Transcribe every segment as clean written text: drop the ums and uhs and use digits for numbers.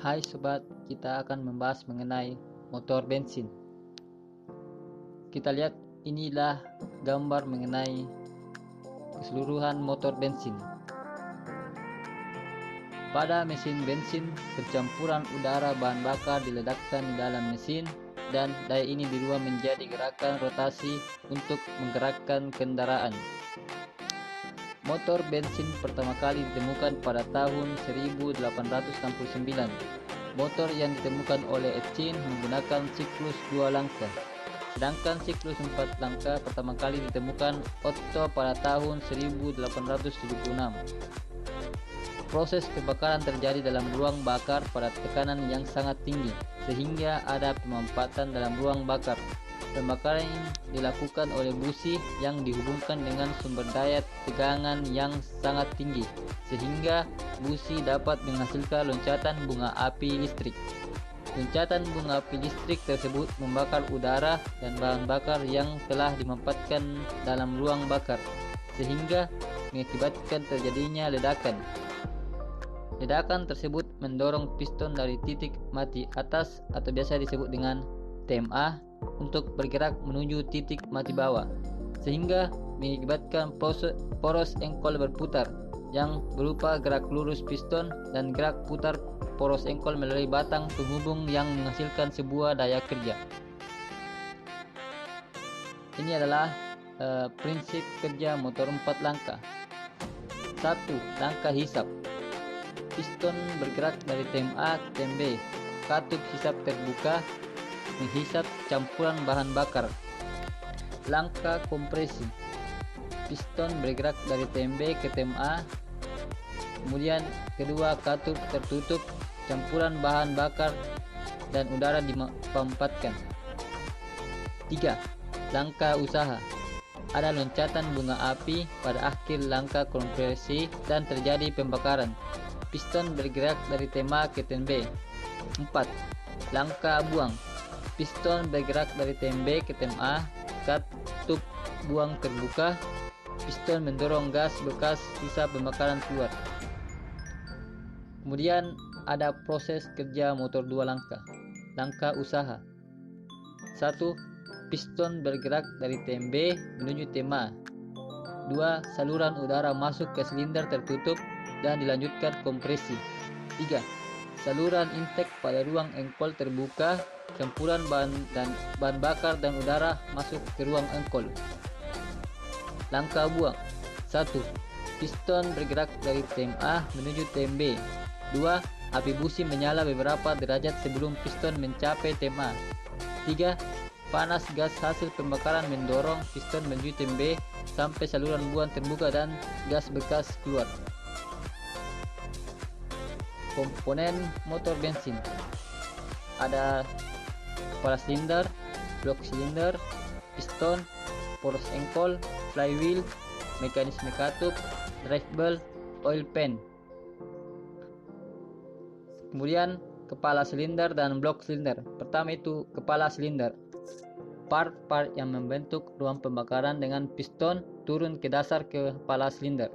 Hai sobat, kita akan membahas mengenai motor bensin. Kita lihat inilah gambar mengenai keseluruhan motor bensin. Pada mesin bensin, percampuran udara bahan bakar diledakkan di dalam mesin dan daya ini dirubah menjadi gerakan rotasi untuk menggerakkan kendaraan. Motor bensin pertama kali ditemukan pada tahun 1869. Motor yang ditemukan oleh Etchin menggunakan siklus 2 langkah. Sedangkan siklus 4 langkah pertama kali ditemukan Otto pada tahun 1876. Proses pembakaran terjadi dalam ruang bakar pada tekanan yang sangat tinggi, sehingga ada pemampatan dalam ruang bakar. Pembakaran ini dilakukan oleh busi yang dihubungkan dengan sumber daya tegangan yang sangat tinggi, sehingga busi dapat menghasilkan loncatan bunga api listrik. Loncatan bunga api listrik tersebut membakar udara dan bahan bakar yang telah dimampatkan dalam ruang bakar, sehingga mengakibatkan terjadinya ledakan. Ledakan tersebut mendorong piston dari titik mati atas atau biasa disebut dengan TMA untuk bergerak menuju titik mati bawah, sehingga mengakibatkan poros engkol berputar yang berupa gerak lurus piston dan gerak putar poros engkol melalui batang penghubung yang menghasilkan sebuah daya kerja. Ini adalah prinsip kerja motor 4 langkah. 1. Langkah hisap. Piston bergerak dari tem A ke tem B. Katup hisap terbuka menghisap campuran bahan bakar. Langkah kompresi. Piston bergerak dari tem B ke tem A. Kemudian kedua katup tertutup, campuran bahan bakar dan udara dimampatkan. 3. Langkah usaha. Ada loncatan bunga api pada akhir langkah kompresi dan terjadi pembakaran. Piston bergerak dari tem A ke tem B. 4. Langkah buang. Piston bergerak dari tem B ke tem A, katup buang terbuka, piston mendorong gas bekas sisa pembakaran keluar. Kemudian ada proses kerja motor 2 langkah. Langkah usaha. 1. Piston bergerak dari tem B menuju tem A. 2. Saluran udara masuk ke silinder tertutup dan dilanjutkan kompresi. 3. Saluran intake pada ruang engkol terbuka, campuran bahan bakar dan udara masuk ke ruang engkol. Langkah buang. 1. Piston bergerak dari tem A menuju tem B. 2. Api busi menyala beberapa derajat sebelum piston mencapai tem A. 3. Panas gas hasil pembakaran mendorong piston menuju tem B sampai saluran buang terbuka dan gas bekas keluar. Komponen motor bensin ada kepala silinder, blok silinder, piston, poros engkol, flywheel, mekanisme katup, drive belt, oil pan. Kemudian kepala silinder dan blok silinder. Pertama itu kepala silinder. Part-part yang membentuk ruang pembakaran dengan piston turun ke dasar kepala silinder.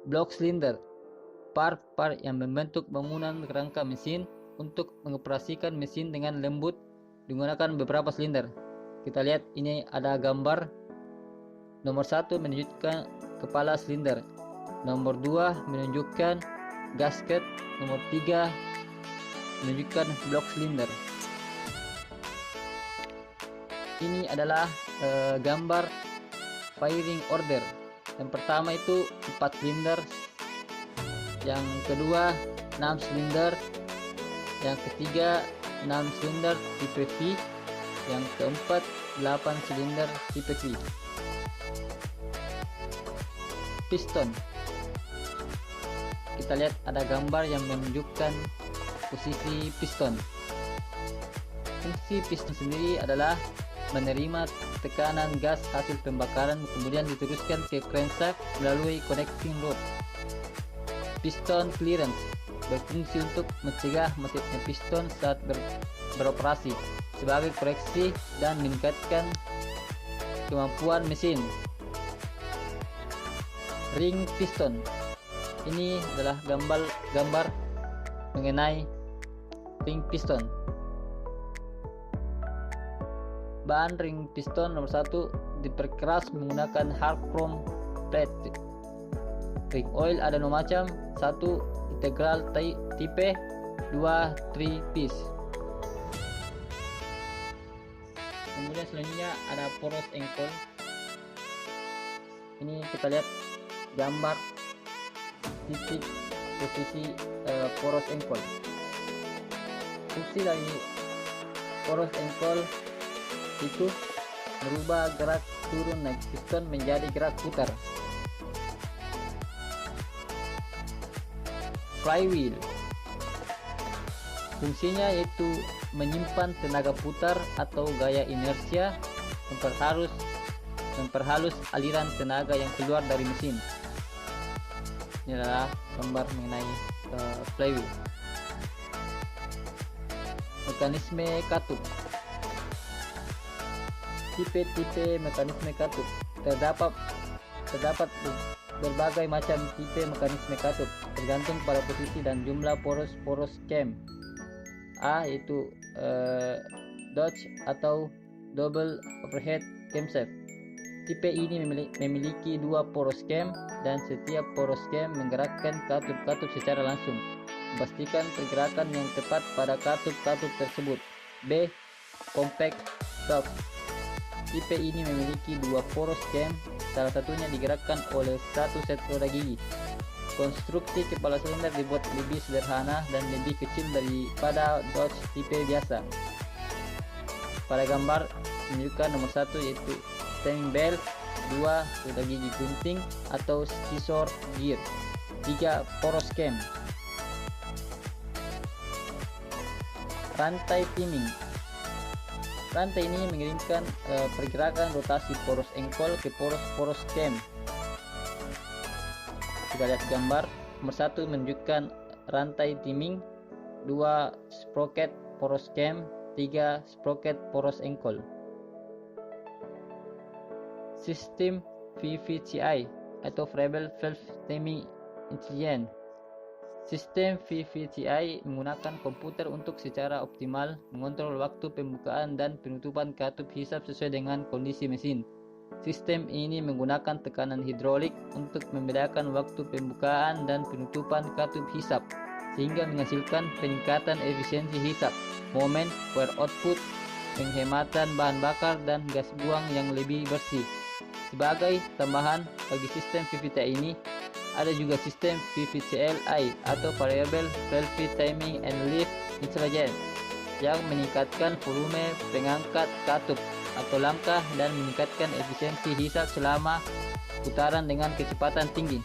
Blok silinder. Part-part yang membentuk bangunan kerangka mesin untuk mengoperasikan mesin dengan lembut menggunakan beberapa silinder. Kita lihat ini ada gambar. Nomor 1 menunjukkan kepala silinder. Nomor 2 menunjukkan gasket. Nomor 3 menunjukkan blok silinder. Ini adalah gambar firing order. Yang pertama itu 4 silinder, yang kedua 6 silinder, yang ketiga 6 silinder tipe V, yang keempat 8 silinder tipe V. Piston. Kita lihat ada gambar yang menunjukkan posisi piston. Fungsi piston sendiri adalah menerima tekanan gas hasil pembakaran kemudian diteruskan ke crankshaft melalui connecting rod. Piston clearance berfungsi untuk mencegah matinya piston saat beroperasi sebagai koreksi dan meningkatkan kemampuan mesin. Ring piston. Ini adalah gambar mengenai ring piston. Bahan ring piston nomor 1 diperkeras menggunakan hard chrome plate. Ring oil ada 2 macam, 1 integral tipe, 2 3 piece. Kemudian selanjutnya ada poros engkol. Ini kita lihat gambar titik posisi poros engkol. Fungsi dari poros engkol itu merubah gerak turun naik piston menjadi gerak putar. Flywheel, fungsinya yaitu menyimpan tenaga putar atau gaya inersia, memperhalus aliran tenaga yang keluar dari mesin. Ini adalah gambar mengenai flywheel. Mekanisme katup. Tipe-tipe mekanisme katup. Terdapat berbagai macam tipe mekanisme katup tergantung pada posisi dan jumlah poros cam. A yaitu Dodge atau double overhead camshaft. Tipe ini memiliki 2 poros cam dan setiap poros cam menggerakkan katup-katup secara langsung. Pastikan pergerakan yang tepat pada katup-katup tersebut. B. Compact valve. Tipe ini memiliki 2 poros cam, salah satunya digerakkan oleh 1 set roda gigi. Konstruksi kepala silinder dibuat lebih sederhana dan lebih kecil daripada Dodge tipe biasa. Pada gambar menunjukkan nomor 1 yaitu stemming bell, 2 roda gigi gunting atau scissor gear, 3 poros cam. Rantai timing. Rantai ini mengirimkan pergerakan rotasi poros engkol ke poros cam. Kita lihat gambar nomor 1 menunjukkan rantai timing, 2 sprocket poros cam, 3 sprocket poros engkol. Sistem VVTi atau Variable Valve Timing Intelligence. Sistem VVTi menggunakan komputer untuk secara optimal mengontrol waktu pembukaan dan penutupan katup hisap sesuai dengan kondisi mesin. Sistem ini menggunakan tekanan hidrolik untuk membedakan waktu pembukaan dan penutupan katup hisap, sehingga menghasilkan peningkatan efisiensi hisap, momen, power output, penghematan bahan bakar, dan gas buang yang lebih bersih. Sebagai tambahan bagi sistem VVTi ini, ada juga sistem VVTLI atau Variable Valve Timing and Lift Intelligence yang meningkatkan volume pengangkat katup atau langkah dan meningkatkan efisiensi hisap selama putaran dengan kecepatan tinggi.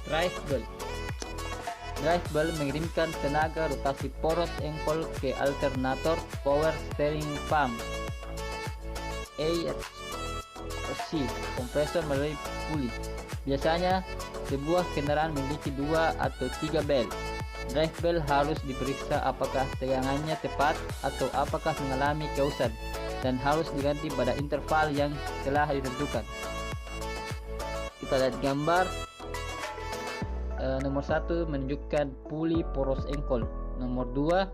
Drive belt. Drive belt mengirimkan tenaga rotasi poros engkol ke alternator power steering pump C kompresor melalui puli. Biasanya sebuah kendaraan memiliki 2 atau 3 bel. Drive bel harus diperiksa apakah tegangannya tepat atau apakah mengalami kausan, dan harus diganti pada interval yang telah ditentukan. Kita lihat gambar nomor 1 menunjukkan puli poros engkol, nomor 2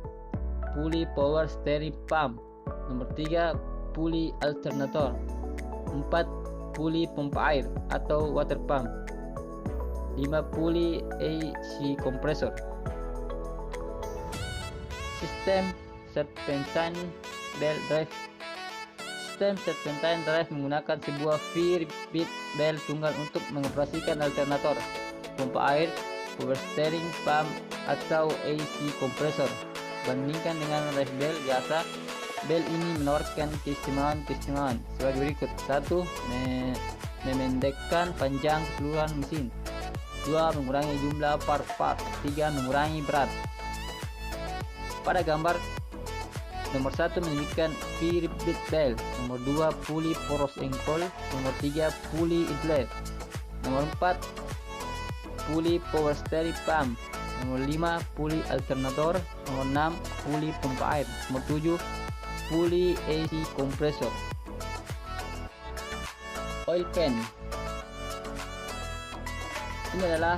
puli power steering pump, nomor 3 puli alternator, 4 puli pompa air atau water pump, 5 puli AC kompresor. Sistem serpentine belt drive. Sistem serpentine drive menggunakan sebuah V-bit belt tunggal untuk mengoperasikan alternator, pompa air, power steering pump atau AC kompresor. Bandingkan dengan drive belt biasa, bel ini menawarkan keistimewaan sebagai berikut. 1. Memendekkan panjang keseluruhan mesin. 2. Mengurangi jumlah part-part. 3. Mengurangi berat. Pada gambar nomor 1 menunjukkan V-bit belt, nomor 2 puli poros engkol, nomor 3 puli inlet, nomor 4 puli power steering pump, nomor 5 puli alternator, nomor 6 puli pompa air, nomor 7 puli AC kompresor. Oil pan. Ini adalah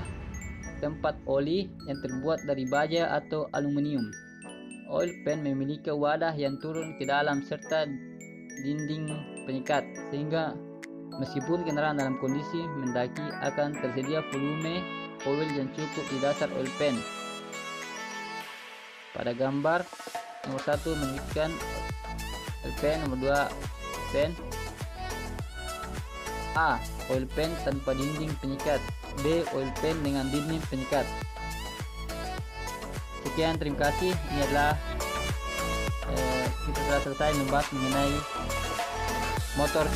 tempat oli yang terbuat dari baja atau aluminium. Oil pan memiliki wadah yang turun ke dalam serta dinding penyekat, sehingga meskipun kendaraan dalam kondisi mendaki akan tersedia volume oil yang cukup di dasar oil pan. Pada gambar nomor 1 menunjukkan oil pan, nomor 2 pan. A. Oil pan tanpa dinding penyekat. B. Oil pan dengan dinding penyekat. Sekian, terima kasih. Ini adalah kita telah selesai membahas mengenai motor